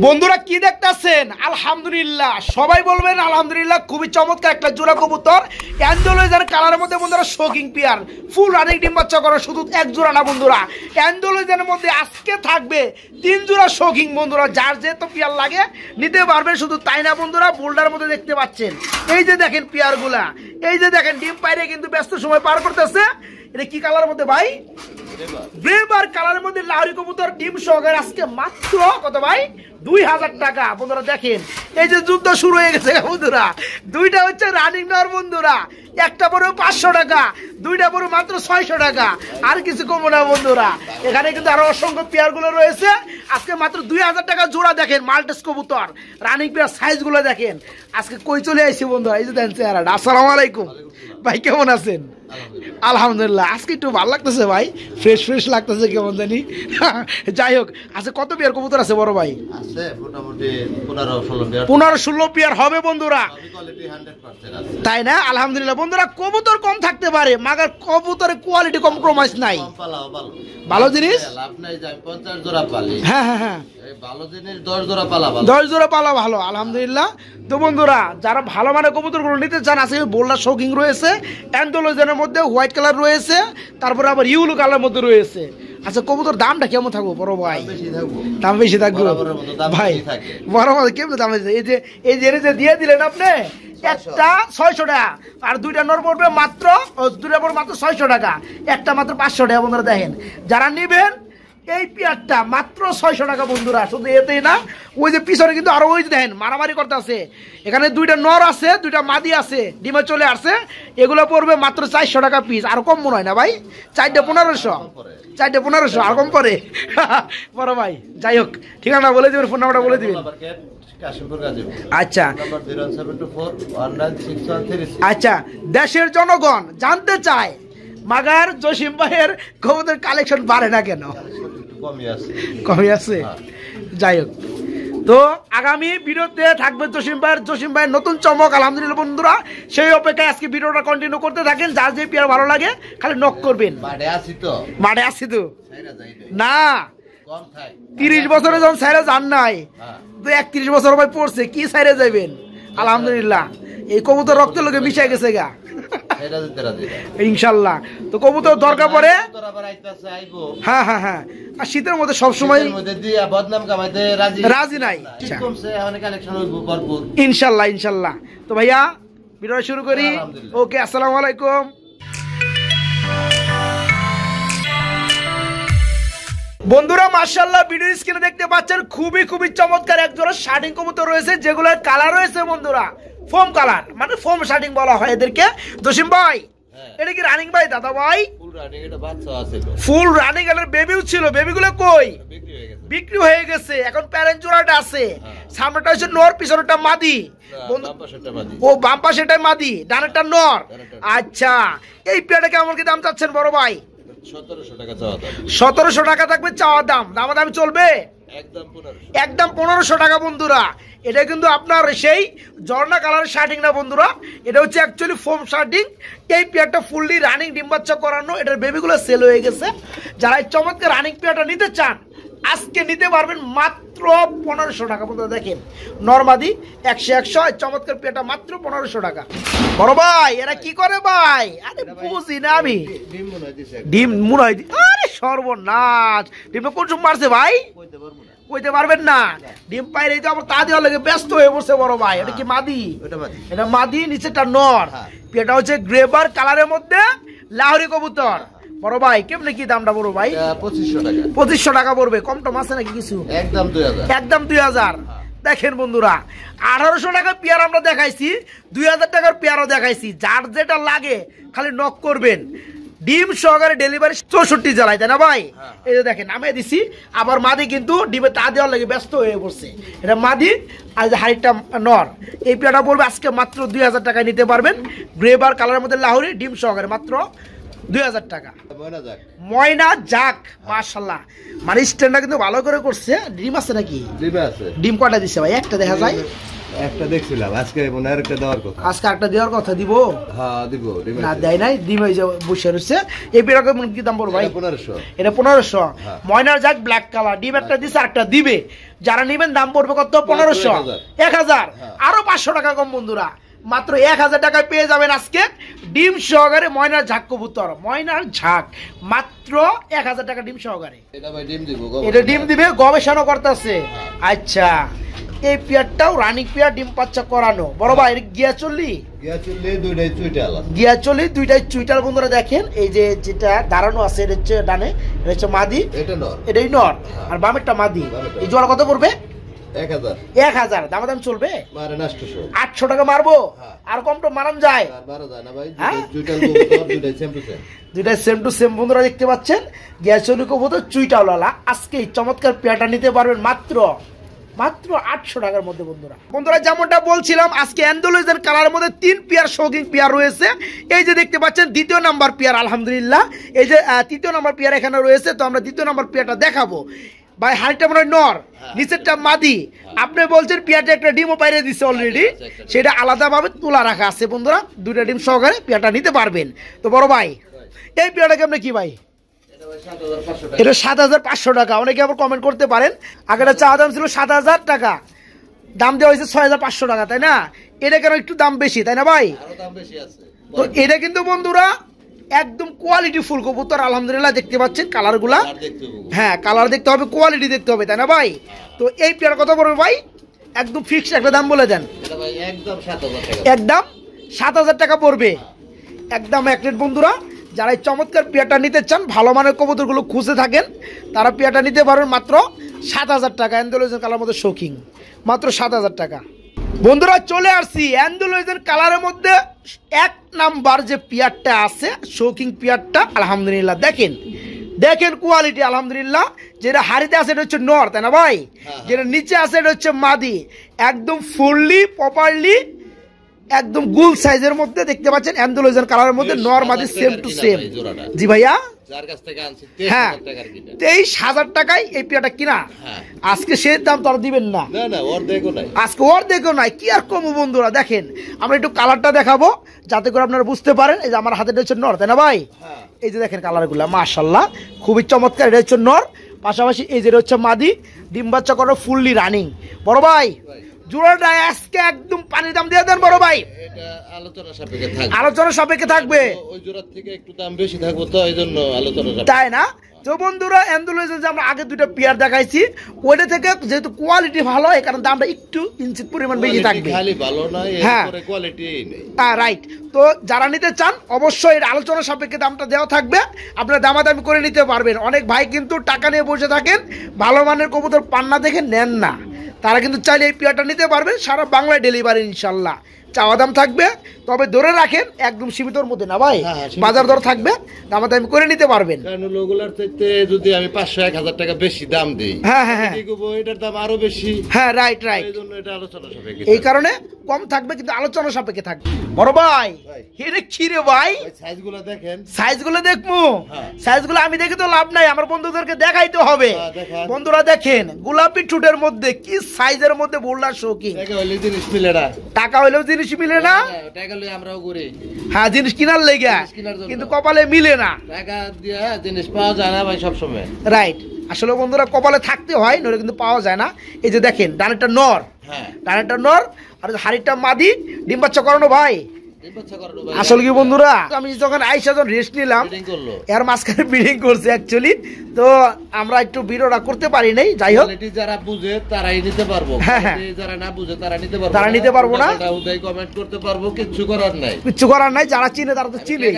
বন্ধুরা কি দেখতেছেন? আলহামদুলিল্লাহ, সবাই বলবেন আলহামদুলিল্লাহ। খুবই চমৎকার একটা জোড়া কবুতর, অ্যান্ডোলয়েজার কালারের মধ্যে বন্ধুরা, শোকিং পেয়ার, ফুল রানিং ডিম বাচ্চা করা। শুধু এক জোড়া না বন্ধুরা, অ্যান্ডোলয়েজারের মধ্যে আজকে থাকবে 3 জোড়া শোকিং বন্ধুরা। যার যেহেতু পেয়ার লাগে নিতে পারবেন। শুধু তাই না বন্ধুরা, বোল্ডার মধ্যে দেখতে পাচ্ছেন, এই যে দেখেন পেয়ারগুলা, এই যে দেখেন ডিম পাইরে কিন্তু ব্যস্ত সময় পার করতেছে। এটা কি কালারের মধ্যে ভাই? গ্রেবার কালারের মধ্যে লাহোরি কবুতর ডিম সহকারে আজকে মাত্র কত ভাই? 2000 টাকা বন্ধুরা। দেখেন এই যে যুদ্ধ শুরু হয়ে গেছে বন্ধুরা। দুইটা হচ্ছে রানিং নর বন্ধুরা, একটা পরে 500 টাকা, দুইটা পরে মাত্র 600 টাকা, আর কিছু কম না বন্ধুরা। এখানে কিন্তু আরো অসংখ্য পেয়ার গুলো রয়েছে আজকে মাত্র 2000 টাকা জোড়া। দেখেন মাল্টেস কবুতর রানিং পেয়ার সাইজ গুলো দেখেন। আজকে কই চলে আইছি বন্ধুরা, এই যে দেখেন চেহারাটা। আসসালামু আলাইকুম ভাই, কেমন আছেন? আলহামদুলিল্লাহ, আজকে একটু ভালো লাগতেছে ভাই, ফ্রেশ ফ্রেশ লাগতেছে কেমন জানি। যাই হোক, আজকে কত পেয়ার কবুতর আছে বড় ভাই? আছে মোটামুটি 15-16 পেয়ার হবে বন্ধুরা, তাই না? আলহামদুলিল্লাহ বন্ধুরা, কবুতর কম থাকতে পারে, মাগার কবুতরের কোয়ালিটি কম্প্রোমাইজ নাই। ভালো জিনিস, হ্যাঁ হ্যাঁ হ্যাঁ, ভালো জিনিস 10 জোড়া পালা ভালো। আলহামদুলিল্লাহ। তো বন্ধুরা, যারা ভালো মানের কবুতরগুলো নিতে চান, আজকে বোল্ডার শোকিং রয়েছে, অ্যান্ডোলয়েজারের মধ্যে হোয়াইট কালার রয়েছে, তারপরে আবার ইউলো কালার মধ্যে রয়েছে। আচ্ছা, কবুতর দামটা কেমন থাকবো বড় ভাই? দাম বেশি থাকবে ভাই, বড় ভাই কেমন দাম? এই যে দিয়ে দিলেন আপনি, একটা 600 টাকা, আর দুইটা নর পড়বে মাত্র, দুইটা পড়বে মাত্র 600 টাকা, একটা মাত্র 500 টাকা বন্ধুরা। দেখেন যারা নিবেন এই পেয়ারটা মাত্র 600 টাকা বন্ধুরা। শুধু এতেই না, ওই যে পিছনে কিন্তু আরো ওই যে দেখেন মারামারি করতে আছে। এখানে দুইটা নর আছে, দুইটা মাদি আছে, ডিমে চলে আসছে। এগুলো পড়বে মাত্র 400 টাকা পিস, আর কম মনে হয় না ভাই? 4টা 1500 আর কম পরে বড় ভাই। যাই হোক, ঠিকানা বলে দিবেন, ফোন নাম্বারটা বলে দিবেন। আচ্ছা আচ্ছা, দেশের জনগণ জানতে চায় মাগার জসিম ভাইয়ের কবুতর কালেকশন বাড়ে না কেন? কমই আছে। যাই হোক, তো আগামী ভিডিওতে থাকবে জসিম ভাইয়ের নতুন চমক। আলহামদুলিল্লাহ বন্ধুরা, সেই অপেক্ষায় আজকে ভিডিওটা কন্টিনিউ করতে থাকেন। যার যে পেয়ার ভালো লাগে খালি নক করবেন। মাঠে আসি তো না, 30 বছরে যখন সাইরে যান নাই, তো 31 বছর ভাই পড়ছে, কি সাইরে যাইবেন? আলহামদুলিল্লাহ, এই কবুতর রক্তের লোকে মিশে গেছে গা ইনশাল্লাহ। তো কবুতর দরকার পড়ে, হ্যাঁ হ্যাঁ হ্যাঁ, আর শীতের মধ্যে সবসময় রাজি নাই ইনশাল্লাহ ইনশাল্লাহ। তো ভাইয়া ভিডিও শুরু করি। ওকে, আসসালামু আলাইকুম। বন্ধুরা মাশাআল্লাহ, ভিডিও স্ক্রিনে দেখতে পাচ্ছেন খুবই চমৎকার এক জোড়া শার্টিং কবুতর রয়েছে, যেগুলোর কালার রয়েছে বন্ধুরা ফোম কালার, মানে ফোম শার্টিং বলা হয় এদেরকে। জসিম ভাই, এটা কি রানিং ভাই? দাদা ভাই, ফুল রানিং, এর বেবিও ছিল, বেবিগুলো কই? বিক্রি হয়ে গেছে। এখন প্যারেন্ট জোড়াটা আছে, সামনেটা হচ্ছে নর, পিছনেরটা মাদি। ও বাম পাশেরটা মাদি, ডানেরটা নর। আচ্ছা, এই পেয়ারটা কেমন কি দাম চাচ্ছেন বড় ভাই? 1700 টাকা থাকবে চাওয়া দাম। দামাদামি চলবে? একদম 1500 টাকা বন্ধুরা। এটা কিন্তু আপনার সেই ঝর্ণা কালারের শার্টিং না বন্ধুরা, এটা হচ্ছে অ্যাকচুয়ালি ফোম শার্টিং। এই পেয়ারটা ফুললি রানিং ডিম বাচ্চা করানো, এটার বেবিগুলো সেল হয়ে গেছে। যারা এই চমৎকার রানিং পেয়ারটা নিতে চান আজকে নিতে পারবেন মাত্র 1500 টাকা বন্ধুরা। দেখেন নরমাদি 100 চমৎকার পেয়ারটা মাত্র 1500 টাকা। বড় ভাই, এরা কি করে ভাই? আরে বুঝি না আমি, ডিম মুড়াই দি। আরে সর্বনাশ, ডিমটা কোন সময় মারছে ভাই? কইতে পারবেন না। ডিম পাইরে তো আমার তা দেওয়ার লাগে ব্যস্ত হয়ে পড়ছে বড় ভাই। এটা কি মাদি? এটা মাদি, নিচেটা নর। এটা হচ্ছে গ্রেবার কালারের মধ্যে লাহোরি কবুতর। বড় ভাই কেমনে কি দামটা বড় ভাই? 2500 টাকা পড়বে। কম টম আছে নাকি কিছু? একদম 2000। দেখেন বন্ধুরা, 1800 টাকার পেয়ার আমরা দেখাইছি, 2000 টাকার পেয়ারও দেখাইছি। যার যেটা লাগে খালি নক করবেন। ডিম সহকারে ডেলিভারি 64 জেলায়, তাই না ভাই? এই যে দেখেন নামে দিছি। আবার মাদি কিন্তু ডিমে তা দেওয়ার লাগে ব্যস্ত হয়ে পড়ছে। এটা মাদি, আর হাইটটা নর। এই পেয়ারটা বলবে আজকে মাত্র 2000 টাকায় নিতে পারবেন। গ্রেবার কালারের মধ্যে লাহোরি ডিম সহকারে মাত্র 2000 টাকা। ময়না যাক মাশাআল্লাহ, মানে স্ট্যান্ডটা কিন্তু ভালো করে করছে। ডিম আছে নাকি? ডিম কয়টা দিছে ভাই? একটা দেখা যায়। একটা দেখছিলাম, আজকে মনে হয় একটা দেওয়ার কথা। আজকে একটা দেওয়ার কথা দিব। হ্যাঁ দিব। না দেয় নাই, ডিম হয়ে যাবে বসে রয়েছে। এই পেয়ারা কি দাম পড়বে ভাই? 1500। এটা 1500। ময়নার যাক ব্ল্যাক কালার, ডিম একটা দিছে আর একটা দিবে। যারা নেবেন দাম পড়বে কত? 1500। 1000। আরো 500 টাকা কম বন্ধুরা, মাত্র 1000 টাকায় পেয়ে যাবেন আজকে ডিম সহকারে ময়নার ঝাক কবুতর। ময়নার ঝাক মাত্র 1000 টাকা ডিম সহকারে। এটা ডিম দিবে, গবেষণা করতেছে। আচ্ছা, এই পেয়ারটাও রানিং পেয়ার, ডিম বাচ্চা করানো। বড় ভাই গিয়া চললি দুইটাই চুইটাল বন্ধুরা দেখেন। এই যে যেটা দাঁড়ানো আছে এটা হচ্ছে ডানে, এটা হচ্ছে মাদি, এটাই নর, আর বামেরটা মাদি। এই জোড়া কত পড়বে? 1000। দাম চলবে 800 টাকা মারবো। আর কম তো মারান যায়? দুইটাই সেম টু সেম বন্ধুরা দেখতে পাচ্ছেন। গ্যাসলি কবুতর চুইটাওয়ালা আজকে চমৎকার পেয়ারটা নিতে পারবেন মাত্র 800 টাকার মধ্যে বন্ধুরা যেমনটা বলছিলাম, আজকে অ্যান্ডালুইজান কালারের মধ্যে 3 পেয়ার শৌখিন পেয়ার রয়েছে। এই যে দেখতে পাচ্ছেন দ্বিতীয় নাম্বার পেয়ার, আলহামদুলিল্লাহ। এই যে তৃতীয় নাম্বার পেয়ার এখানে রয়েছে, তো আমরা দ্বিতীয় নাম্বার পেয়ারটা দেখাবো। ভাই হাড়িটা মনে হয় নর, নিচেরটা মাদি। আপনি বলছেন পেয়ারটা একটা ডিমও পাইরে দিচ্ছে অলরেডি, সেটা আলাদাভাবে তোলা রাখা আছে বন্ধুরা। দুইটা ডিম সহকারে পেয়ারটা নিতে পারবেন। তো বড় ভাই এই পেয়ারটা কেমন কি ভাই? এটা 7500 টাকা। অনেকে আবার কমেন্ট করতে পারেন, আগেটা চাওয়া দাম ছিল 7000 টাকা, দাম দেওয়া হয়েছে 6500 টাকা, তাই না? এটা কেন একটু দাম বেশি, তাই না ভাই? তো এটা কিন্তু বন্ধুরা একদম কোয়ালিটি ফুল কবুতর, আলহামদুলিল্লাহ। দেখতে পাচ্ছেন কালার গুলা, হ্যাঁ কালার দেখতে হবে, কোয়ালিটি দেখতে হবে, তাই না ভাই? তো এই পেয়ার কত পড়বে ভাই? একদম ফিক্সড একটা দাম বলে দেন। একদম 7000 টাকা পড়বে, একদম এক রেট বন্ধুরা। যারা এই চমৎকার পেয়ারটা নিতে চান, ভালো মানের কবুতরগুলো খুঁজে থাকেন, তারা পেয়ারটা নিতে পারবেন মাত্র 7000 টাকা। অ্যান্ডালুইজান কালার মধ্যে শৌখিন, মাত্র 7000 টাকা। বন্ধুরা চলে আসছি অ্যান্ডালুইজান কালারের মধ্যে 1 নাম্বার যে পেয়ারটা আছে, শৌখিন পেয়ারটা। আলহামদুলিল্লাহ দেখেন কোয়ালিটি, আলহামদুলিল্লাহ। যেটা হাড়িতে আছে এটা হচ্ছে নর, তাই না ভাই? যেটা নিচে আছে এটা হচ্ছে মাদি। একদম ফুললি প্রপারলি একদম গুল সাইজের মধ্যে দেখতে পাচ্ছেন, অ্যান্ডালুইজান কালারের মধ্যে নর মাদি সেম টু সেম। জি ভাইয়া, হ্যাঁ 23000 টাকায় এই পেয়ারটা কিনা। আজকে সেই দাম তো আর দিবেন না, আজকে অর্ধেকও নাই। কি আর কমু বন্ধুরা, দেখেন আমরা একটু কালারটা দেখাবো যাতে করে আপনারা বুঝতে পারেন। এই যে আমার হাতে হচ্ছে নর, তাই না ভাই? এই যে দেখেন কালার গুলা মাশাআল্লাহ খুবই চমৎকার। এটা হচ্ছে নর, পাশাপাশি এই যে হচ্ছে মাদি, ডিম বাচ্চা করা ফুললি রানিং। বড় ভাই জোড়াটা আজকে একদম পানির দাম দিয়ে দেন বড় ভাই। এটা আলোচনা সাপেক্ষে থাকবে, ওই জোড়া থেকে একটু দাম বেশি থাকবে, তো এইজন্য আলোচনা, তাই না? তো বন্ধুরা অ্যান্ডালুইজান যে আমরা আগে দুটো পেয়ার দেখাইছি, ওইটা থেকে যেহেতু কোয়ালিটি ভালো, এই কারণে দামটা একটু ইঞ্চিত পরিমাণ বেশি থাকবে। খালি ভালো না, হ্যাঁ কোয়ালিটি নেই। রাইট। তো যারা নিতে চান অবশ্যই আলোচনা সাপেক্ষে দামটা দেওয়া থাকবে, আপনারা দামাদামি করে নিতে পারবেন। অনেক ভাই কিন্তু টাকা নিয়ে বসে থাকেন, ভালো মানের কবুতর পান্না দেখে নেন না, তারা কিন্তু চাইলে এই পেয়ারটা নিতে পারবেন। সারা বাংলায় ডেলিভারি ইনশাল্লাহ। চাওয়া দাম থাকবে, তবে ধরে রাখেন একদম সীমিতর মধ্যে না ভাই, বাজার দর থাকবে, দামাদামি করে নিতে পারবেন। কারণ লোগুলার থেকে যদি আমি 500-1000 টাকা বেশি দাম দেই, হ্যাঁ হ্যাঁ হ্যাঁ এটার দাম আরো বেশি। হ্যাঁ রাইট রাইট, এই জন্য এটা আলোচনা সাপেক্ষে, এই কারণে কম থাকবে কিন্তু আলোচনা সাপেক্ষে থাকবে। বড় ভাই এটা কি রে ভাই? সাইজগুলো দেখেন, সাইজগুলো দেখবো, সাইজগুলো আমি দেখে তো লাভ নাই, আমার বন্ধুদেরকে দেখাইতে হবে। বন্ধুরা দেখেন গোলাপি ঠোঁটের মধ্যে কি সাইজের মধ্যে বোল্ডার শৌখিন। টাকা হইলেও জিনিস মিলে না, টাকা হইলেও জিনিস মিলে না, টাকা লই আমরাও ঘুরি। হ্যাঁ জিনিস কিনার লেগে, কিন্তু কপালে মিলে না। টাকা দিয়ে জিনিস পাওয়া যায় না ভাই সব সময়। রাইট, আসলে বন্ধুরা কপালে থাকতে হয়, নইলে কিন্তু পাওয়া যায় না। এই যে দেখেন ডানেরটা নর, ডানেরটা নর, আর হাড়িটা মাদি, ডিম বাচ্চা করানো ভাই। আসলে কি বন্ধুরা, আমি যখন আইসা যখন রেস্ট নিলাম, এর মাঝখানে ব্রিডিং করছে অ্যাকচুয়ালি, তো আমরা একটু ভিডিওটা করতে পারি নাই। যাই হোক, যারা বুঝে তারাই নিতে পারবো, যারা না বুঝে তারা নিতে পারবো, তারা নিতে পারবো না, কমেন্ট করতে পারবো, কিচ্ছু করার নাই, কিচ্ছু করার নাই। যারা চিনে তারা তো চিনে।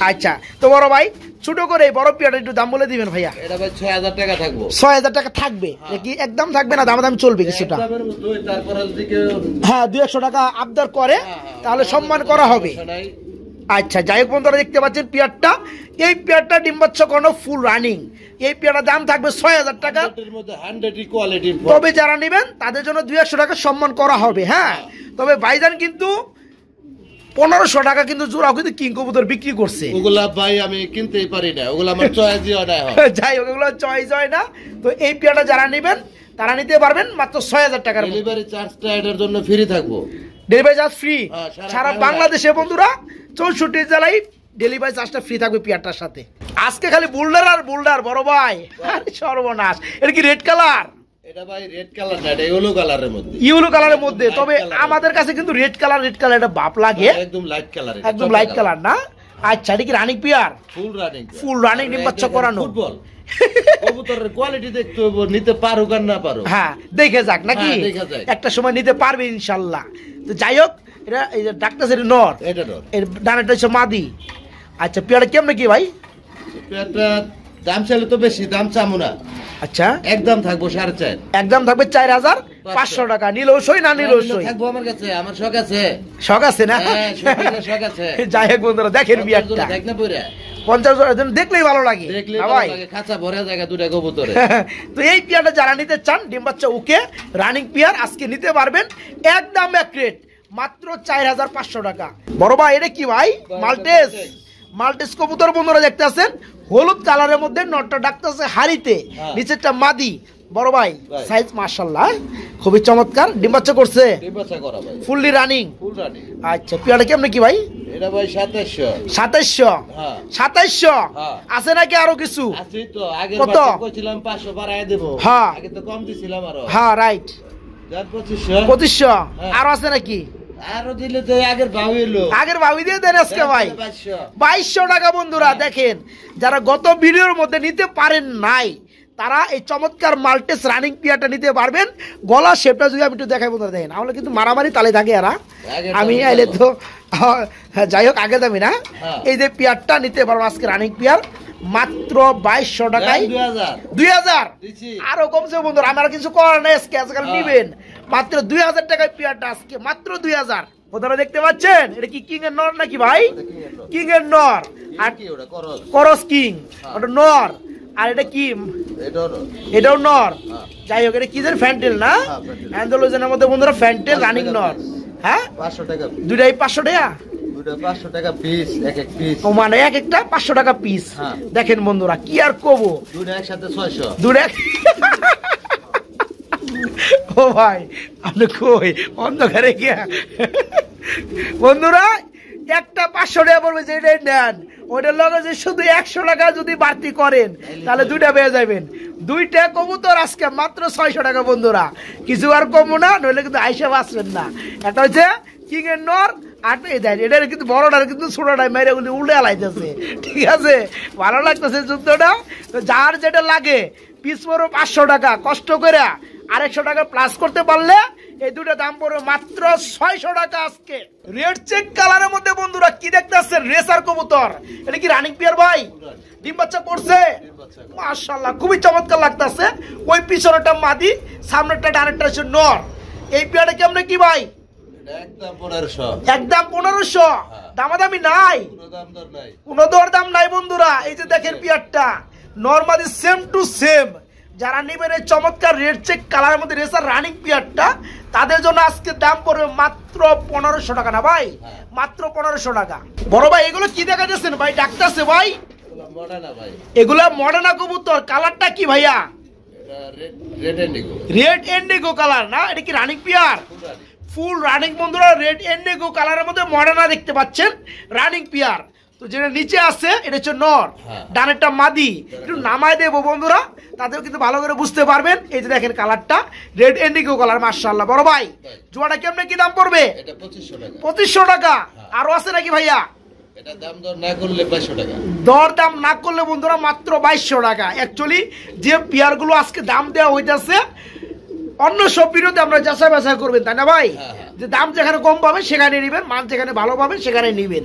আচ্ছা তো বড় ভাই ছোট করে বড় পিয়াটা একটু দাম বলে দিবেন ভাইয়া। এটা ভাই 6000 টাকা থাকবে। 6000 টাকা থাকবে কি একদম থাকবে না? দাম চলবে কিছুটা, হ্যাঁ 200 টাকা আবদার করে তাহলে সম্মান করা হবে। আচ্ছা যাই হোক বন্ধুরা দেখতে পাচ্ছেন পিয়ারটা, এই পিয়ারটা ডিম বাচ্চা কোনো ফুল রানিং, এই পিয়ারটার দাম থাকবে 6000 টাকা। তবে যারা নেবেন তাদের জন্য 200 টাকা সম্মান করা হবে। হ্যাঁ তবে ভাইজান কিন্তু 1500 টাকা কিন্তু জোড়াও কিন্তু কিং কবুতর বিক্রি করছে। ওগুলা ভাই আমি কিনতেই পারি না, ওগুলা আমার চয়েসই হয় না। যাই হোক ওগুলো চয়েস হয় না। তো এই পেয়ারটা যারা নেবেন তারা নিতে পারবেন মাত্র 6000 টাকার। ডেলিভারি চার্জটা এটার জন্য ফ্রি থাকবো, ডেলিভারি চার্জ ফ্রি সারা বাংলাদেশ। বাংলাদেশে বন্ধুরা 64 জেলায় ডেলিভারি চার্জটা ফ্রি থাকবে পেয়ারটার সাথে। আজকে খালি বুলডার আর বুলডার বড় ভাই, আরে সর্বনাশ। এটা কি রেড কালার? এটা ভাই রেড কালার না, এটা ইয়েলো কালারের মধ্যে। ইয়েলো কালারের মধ্যে, তবে Light color। আমাদের কাছে কিন্তু রেড কালার এটা বাপ লাগে, একদম লাইট কালার, একদম লাইট কালার না। আচ্ছা এটা কি রানিং পেয়ার? ফুল রানিং ডিম বাচ্চা করানো। ফুটবল কবুতরের কোয়ালিটি দেখতে হবে, নিতে পারুক আর না পারুক। হ্যাঁ দেখে যাক নাকি, হ্যাঁ, দেখা যাক। একটা সময় নিতে পারবে ইনশাল্লাহ। তো যাই হোক এটা এই যে ডাক্তার সেটা নর, এটা নর, এর ডানাটা হচ্ছে মাদি। আচ্ছা পেয়ারটা কেমন কি ভাই? এটা দাম চাইলে তো বেশি দাম চামু না, আচ্ছা একদম থাকবো 4.5। একদম থাকবে 4500 টাকা। নিলেও সই না নিলেও সই থাকবো আমার কাছে, আমার শখ আছে। শখ আছে না? হ্যাঁ, শখ আছে। যাই হোক বন্ধুরা দেখেন বিয়ারটা দেখ না পড়ে 50 দেখলেই ভালো লাগে দেখলে না ভালো ভাই। লাগে, খাঁচা ভরা জায়গা দুটা কবুতরে। তো এই পেয়ারটা যারা নিতে চান ডিম বাচ্চা ওকে রানিং পেয়ার আজকে নিতে পারবেন একদম এক রেট মাত্র 4500 টাকা। বড় ভাই এটা কি ভাই? মাল্টেস। মাল্টেস কবুতর বন্ধুরা দেখতে আছেন, হলুদ কালারের মধ্যে নটটা ডাকতেছে হাড়িতে, নিচেরটা মাদি। বড় ভাই সাইজ মাশাআল্লাহ খুবই চমৎকার। ডিম বাচ্চা করছে ডিম্বাচা করা ভাই, ফুললি রানিং। Full running. আচ্ছা পেয়ারটা কেমনে কি ভাই? এটা ভাই 2700। 2700? হ্যাঁ 2700 হ্যাঁ। আছে নাকি আরো কিছু? আছে তো, আগের কত? বার কইছিলাম 500 বাড়ায় দেব। হ্যাঁ। আগে তো কম দিছিলাম আরো। হ্যাঁ রাইট, যার 2500। 2500 হ্যাঁ। আরো আছে নাকি? আরো দিলে তো আগের ভাও এলো। আগের ভাবি দিয়ে দেন আজকে ভাই 2200। 2200 টাকা। বন্ধুরা দেখেন যারা গত ভিডিওর মধ্যে নিতে পারেন নাই তারা এই চমৎকার মাল্টেস রানিং পিয়ারটা নিতে পারবেন। গলা শেপটা যদি আমি একটু দেখাই বন্ধুরা দেখেন, আমরা কিন্তু মারামারি তালে থাকে এরা, আমি আইলে তো যাই হোক আগে দামি না। এই যে পিয়ারটা নিতে পারবো আজকে রানিং পিয়ার মাত্র 2200 টাকায়। 2000 দিছি। আরো কমছে বন্ধুরা, আমার কিছু করার নেই, আজকে আজকাল নিবেন মাত্র 2000 টাকায় পিয়ারটা আজকে মাত্র 2000। বন্ধুরা দেখতে পাচ্ছেন এটা কি কিং এর নর নাকি ভাই? কিং এর নর। আর কি ওটা করস? করস কিং ওটা নর, আর এটা কি? এটাও নর। যাই হোক এটা কি যেন ফ্যান্টেল না, অ্যান্ডালুজিনের মধ্যে বন্ধুরা ফ্যান্টেল রানিং নর। হ্যাঁ 500 টাকা, দুটাই 500 টাকা। দুটো 500 টাকা পিস, এক এক পিস। ও মানে এক একটা 500 টাকা পিস। হ্যাঁ। দেখেন বন্ধুরা কি আর কবো, দুটো একসাথে 600। দুটা ও ভাই আপনি কই অন্ধকারে গিয়া বন্ধুরা একটা 500 টাকা পড়বে যেটাই নেন, ওইটার লগে যে শুধু 100 টাকা যদি বাড়তি করেন তাহলে দুইটা পেয়ে যাবেন। দুইটা কবুতর আজকে মাত্র 600 টাকা বন্ধুরা, কিছু আর কমো না, নইলে কিন্তু আইসা বাঁচবেন না। একটা হচ্ছে কিং এর নর, আর এটা কিন্তু বড়টার কিন্তু ছোটটা মেরে উল্টে আলাইতেছে। ঠিক আছে, ভালো লাগতেছে যুদ্ধটা। তো যার যেটা লাগে পিস পড়ো 500 টাকা, কষ্ট করে 100 টাকা প্লাস করতে পারলে এই দুটো দাম পড়বে মাত্র 600 টাকা আজকে। রেড চেক কালারের মধ্যে বন্ধুরা কি দেখতেছেন? রেসার কবুতর। এটা কি রানিং পিয়ার ভাই? ডিম বাচ্চা করছে মাশাআল্লাহ, খুবই চমৎকার লাগতেছে। ওই পিছনেরটা মাদি, সামনেরটা ডানেরটা হচ্ছে নর। এই পিয়ারটা কেমনে কি ভাই? একদম 1500। একদম 1500। দামাদামি নাই, কোনো দাম দর নাই, কোনো দর দাম নাই বন্ধুরা। এই যে দেখেন পিয়ারটা নরমালি সেম টু সেম। যারা নেবেন এই চমৎকার রেড চেক কালারের মধ্যে রেসার রানিং পিয়ারটা তাদের জন্য আজকে দাম পড়বে মাত্র 1500 টাকা না ভাই, মাত্র 1500 টাকা। বড় ভাই এগুলো কি দেখা যাচ্ছেন ভাই? ডাকতেছে ভাই এগুলো মডার্ন ভাই, এগুলা মডার্না কবুতর। কালারটা কি ভাইয়া? এটা red Indigo. Red Indigo colour না? এটা কি রানিং পিয়ার? ফুল রানিং বন্ধুরা, রেড ইন্ডিগো কালারের মধ্যে মডার্না দেখতে পাচ্ছেন রানিং পিয়ার। তো যেটা নিচে আছে এটা হচ্ছে নর, ডানেরটা মাদি। একটু নামায় দেবো বন্ধুরা, তাদের কিন্তু ভালো করে বুঝতে পারবেন। এই যে দেখেন কালারটা রেড ইন্ডিগো কালার মাশাআল্লাহ। বড় ভাই জোড়াটা কেমনে কি দাম পড়বে? এটা 2500 টাকা। 2500 টাকা। আরো আছে নাকি ভাইয়া? এটা দাম দর না করলে 2200 টাকা। দর দাম না করলে বন্ধুরা মাত্র 2200 টাকা। অ্যাকচুয়ালি যে পেয়ারগুলো আজকে দাম দেওয়া হইতেছে অন্য সব বিরোধে আমরা যাচাই বাছাই করবেন, তাই না ভাই? যে দাম যেখানে কম পাবেন সেখানে নিবেন, মান যেখানে ভালো পাবেন সেখানে নিবেন।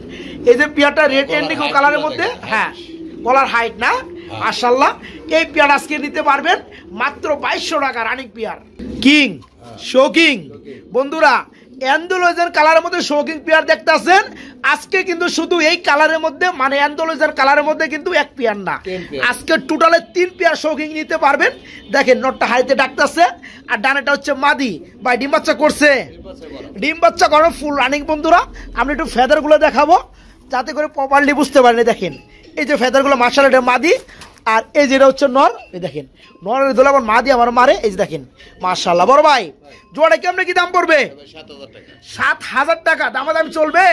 এই যে পেয়ারটা রেড ইন্ডিগো কালারের মধ্যে, হ্যাঁ কলার হাইট না মাশাআল্লাহ, এই পেয়ার আজকে নিতে পারবেন মাত্র 2200 টাকা রানিং পেয়ার। কিং শোকিং বন্ধুরা অ্যান্ডোলয়েজার কালারের মধ্যে শৌকিং পেয়ার দেখতেছেন। আজকে কিন্তু শুধু এই কালারের মধ্যে মানে অ্যান্ডোলয়েজার কালারের মধ্যে কিন্তু এক পেয়ার না, আজকে টোটালে 3 পেয়ার শৌকিং নিতে পারবেন। দেখেন নটটা হাইতে ডাকতেছে আর ডানেটা হচ্ছে মাদি। ভাই ডিম বাচ্চা করছে, ডিম বাচ্চা করো ফুল রানিং বন্ধুরা। আমি একটু ফেদারগুলো দেখাবো যাতে করে প্রপারলি বুঝতে পারেন। দেখেন এই যে ফেদারগুলো মাশাআল্লাহ এটা মাদি, আর এই যেটা হচ্ছে নর। এই দেখেন নরের দোলা আমার মাদি আমার মারে। এই যে দেখেন মাশাআল্লাহ। বড় ভাই জোড়া কেমনে কি দাম পড়বে? 7,000 টাকা। দামাদামি চলবে?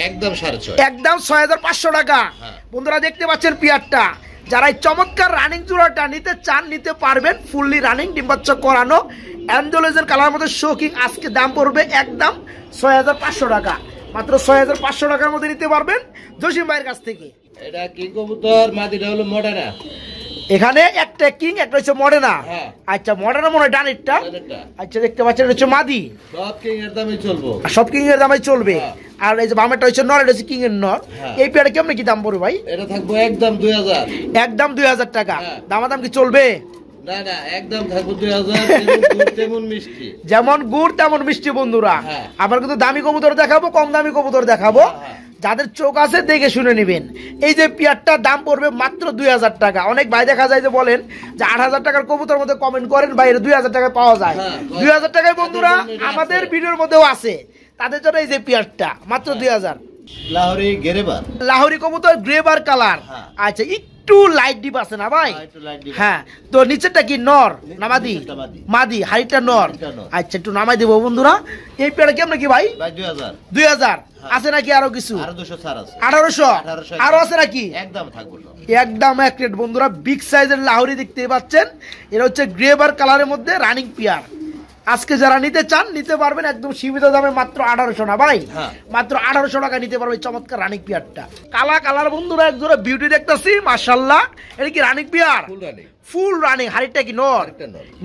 একদম 6,500, একদম 6,500 টাকা। বন্ধুরা দেখতে পাচ্ছেন পেয়ারটা, যারা এই চমৎকার রানিং জোড়াটা নিতে চান নিতে পারবেন। ফুললি রানিং ডিম বাচ্চা করানো অ্যান্ডোলয়েজার কালার মধ্যে শৌকিং। আজকে দাম পড়বে একদম 6,500 টাকা। মাত্র 6,500 টাকার মধ্যে নিতে পারবেন জসিম ভাইয়ের কাছ থেকে। এটা কি কবুতর? মাদিটা হলো মডার্না। এখানে একটা কিং একটা হচ্ছে মডার্না। আচ্ছা মডার্না মনে হয় ডানেরটা। আচ্ছা দেখতে পাচ্ছেন এটা হচ্ছে মাদি। সব কিং এর দামে চলবে, সব কিং এর দামে চলবে। আর এই যে বামেরটা হচ্ছে নর, এটা হচ্ছে কিং এর নর। এই পেয়ারে কেমন কি দাম পড়বে ভাই? এটা থাকবে একদম 2,000। একদম 2,000 টাকা। দামাদাম কি চলবে? না না একদম থাকবে 2,000। তেমন মিষ্টি, যেমন গুড় তেমন মিষ্টি বন্ধুরা। আবার কিন্তু দামি কবুতর দেখাবো, কম দামি কবুতর দেখাবো। যাদের চোখ আছে দেখে শুনে নেবেন। এই যে পেয়ারটার দাম পড়বে মাত্র 2,000 টাকা। অনেক ভাই দেখা যায় যে বলেন যে 8,000 টাকার কবুতর মধ্যে কমেন্ট করেন ভাই, 2,000 টাকায় পাওয়া যায়। 2,000 টাকায় বন্ধুরা আমাদের ভিডিওর মধ্যেও আছে, তাদের জন্য এই যে পেয়ারটা মাত্র 2,000। লাহোরি গেরেবার, লাহোরি কবুতর গ্রেবার কালার। আচ্ছা একটু লাইট ডিপ আছে না ভাই? হ্যাঁ। তো নিচেরটা কি নর না মাদি? মাদি, হাইটটা নর। আচ্ছা একটু নামাই দেবো বন্ধুরা। এই পেয়ারটা কেমন কি ভাই? 2,000 আছে নাকি আরো কিছু? 1800 আরো আছে নাকি? একদম এক রেট বন্ধুরা। বিগ সাইজের লাহোরি দেখতে পাচ্ছেন। এটা হচ্ছে গ্রেবার কালারের মধ্যে রানিং পেয়ার। আজকে যারা নিতে চান নিতে পারবেন একদম সীমিত দামে, মাত্র 1800 না ভাই, মাত্র 1800 টাকা নিতে পারবে চমৎকার রানিং পিয়ারটা। কালা কালার বন্ধুরা এক জোড়া বিউটি দেখতেছি মাশাআল্লাহ। এটা কি রানিং পিয়ার? Full running. হাড়িটা কি নর,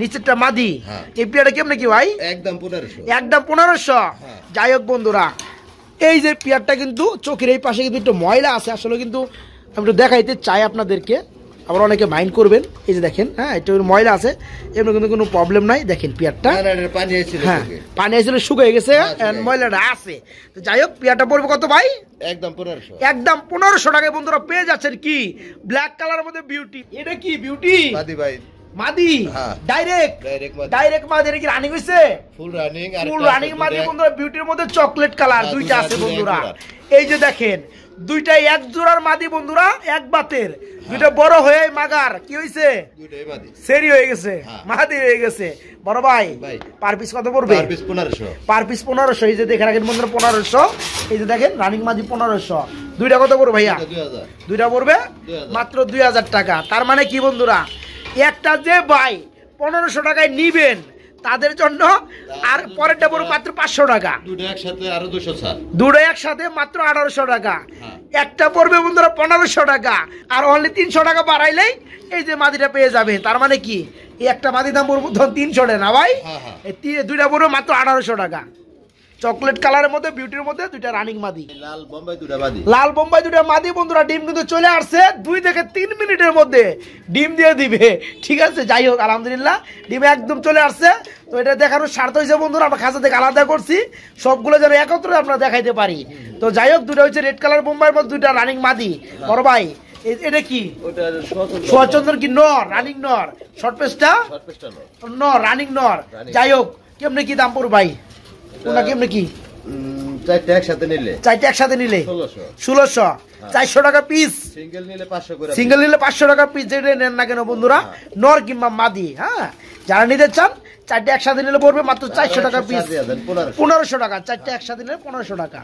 নিচেরটা মাদি। এই পিয়ারটা কেমনে কি ভাই? একদম 1500। যাই হোক বন্ধুরা, এই যে পিয়ারটা কিন্তু চোখের এই পাশে কিন্তু একটু ময়লা আছে, আসলে কিন্তু আমি একটু দেখাইতে চাই আপনাদেরকে, আবার অনেকে মাইন্ড করবেন। এই যে দেখেন হ্যাঁ একটু ময়লা আছে, এমনি কিন্তু কোনো প্রবলেম নাই। দেখেন পিয়ারটা হ্যাঁ পানি আসলে শুকিয়ে গেছে, ময়লাটা আছে। তো যাই হোক পিয়ারটা পড়বে কত ভাই? একদম 1500 টাকায় বন্ধুরা পেয়ে যাচ্ছেন কি ব্ল্যাক কালারের মধ্যে বিউটি। এটা কি বিউটি? মাদি ডাইরেক্ট মাদি। এটা কি রানিং হইছে? ফুল রানিং মাদি বন্ধুরা। বিউটির মধ্যে চকলেট কালার দুইটা আছে বন্ধুরা। এই যে দেখেন দুইটাই এক জোড়ার মাদি বন্ধুরা, এক বাতের। দুইটা বড় হয়ে মাগার কি হইছে? সেরি হয়ে গেছে, মাদি হয়ে গেছে। বড় ভাই পার পিস কত পড়বে? Per piece 1500। এই যে দেখেন রাখেন বন্ধুরা 1500। এই যে দেখেন রানিং মাদি 1500। দুইটা কত পড়বে ভাইয়া? দুইটা পড়বে মাত্র 2,000 টাকা। তার মানে কি বন্ধুরা, একটা যে ভাই 1500 টাকায় নিবেন তাদের জন্য, আর পরেরটা পড়বে মাত্র 500 টাকা। দুটো একসাথে মাত্র 1800 টাকা। একটা পড়বে বন্ধুরা 1500 টাকা, আর অনলি 300 টাকা বাড়াইলেই এই যে মাদিটা পেয়ে যাবেন। তার মানে কি এই একটা মাদি দাম পড়বে 300 টাকা না ভাই? দুইটা পড়বে মাত্র 1800 টাকা। চকলেট কালারের মধ্যে বিউটির মধ্যে দুইটা রানিং মাদি। লাল বোম্বাই দুটা মাদি বন্ধুরা। ডিম কিন্তু চলে আসছে 2 থেকে 3 মিনিটের মধ্যে ডিম দিয়ে দিবে, ঠিক আছে? যাই হোক আলহামদুলিল্লাহ ডিম একদম চলে আসছে। তো এটা দেখানোর স্বার্থ হয়েছে বন্ধুরা, আমরা খাঁচা থেকে আলাদা করছি, সবগুলো যেন একত্রে আমরা দেখাইতে পারি। তো যাই হোক দুটো হচ্ছে রেড কালার বোম্বাইয়ের মধ্যে দুইটা রানিং মাদি। বড় ভাই এটা কি সোয়াচন্দন কি নর? রানিং নর। শর্ট পেসটা নর, রানিং নর। যাই হোক কেমনে কি দাম পড়বে ভাই? কোনটা কেমনে কি? চারটে একসাথে নিলে 1600। 400 টাকা পিস। সিঙ্গেল নিলে 500 টাকা পিস। যেটা নেন না কেন বন্ধুরা, নর কিংবা মাদি, হ্যাঁ যারা নিতে চান চারটে একসাথে নিলে পড়বে মাত্র 400 টাকা পিস, 1500 টাকা। চারটে একসাথে নিলে 1500 টাকা।